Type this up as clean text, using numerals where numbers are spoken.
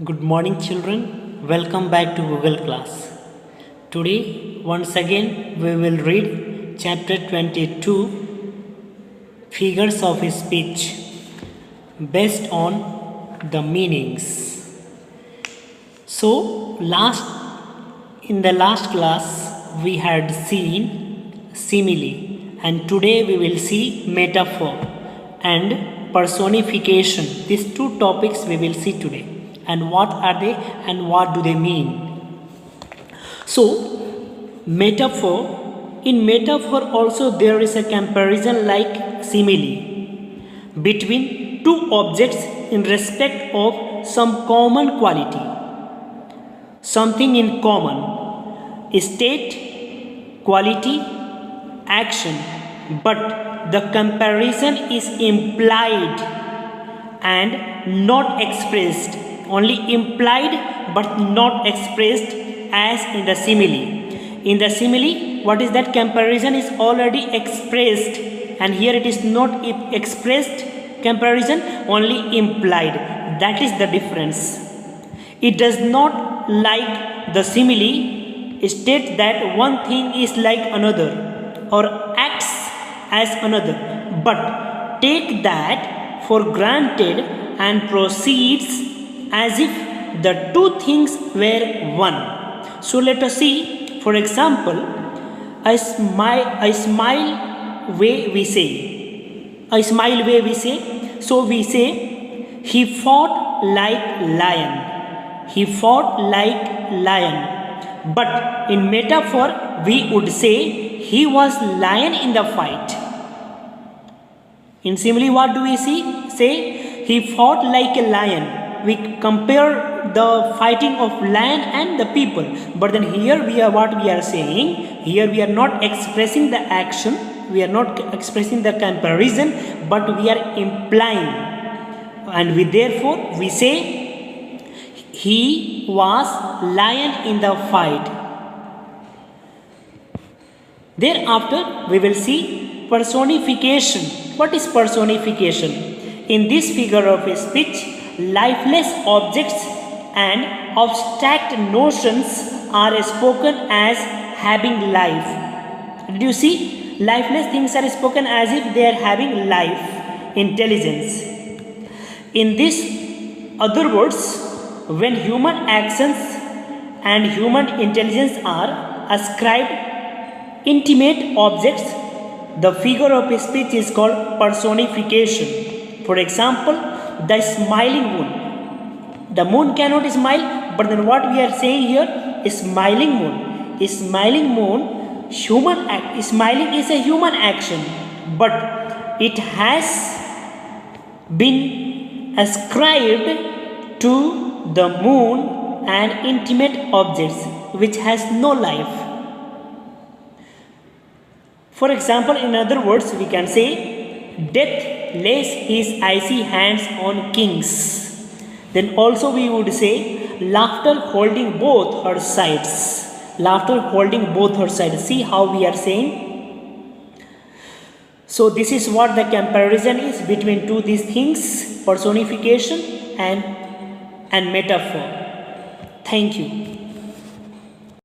Good morning, children. Welcome back to Google class. Today, once again, we will read chapter 22 Figures of Speech based on the meanings. So, in the last class, we had seen simile, and today we will see metaphor and personification. These two topics we will see today. And what are they and what do they mean? So, in metaphor also there is a comparison like simile between two objects in respect of some common quality, something in common, state, quality, action, but the comparison is implied and not expressed, only implied but not expressed as in the simile. In the simile, what is that? Comparison is already expressed, and here it is not expressed comparison, only implied. That is the difference. It does not, like the simile, state that one thing is like another or acts as another, but take that for granted and proceeds as if the two things were one. So let us see, for example, a smile way we say. A smile way we say. So we say, he fought like lion. He fought like lion. But in metaphor, we would say, he was lion in the fight. In simile, what do we see? Say, he fought like a lion. We compare the fighting of lion and the people, but then here we are saying, here we are not expressing the action, we are not expressing the comparison, but we are implying, and therefore we say he was lion in the fight. Thereafter we will see personification. What is personification? In this figure of speech, lifeless objects and abstract notions are spoken as having life. Did you see? Lifeless things are spoken as if they are having life, intelligence. In this, other words, when human actions and human intelligence are ascribed intimate objects, the figure of speech is called personification. For example, the smiling moon. The moon cannot smile, but then what we are saying here is smiling moon. Smiling moon, smiling is a human action, but it has been ascribed to the moon and intimate objects which has no life. For example, in other words, we can say, death lays his icy hands on kings. Then also we would say, laughter holding both her sides. Laughter holding both her sides. See how we are saying? So this is what the comparison is between these things, personification and metaphor. Thank you.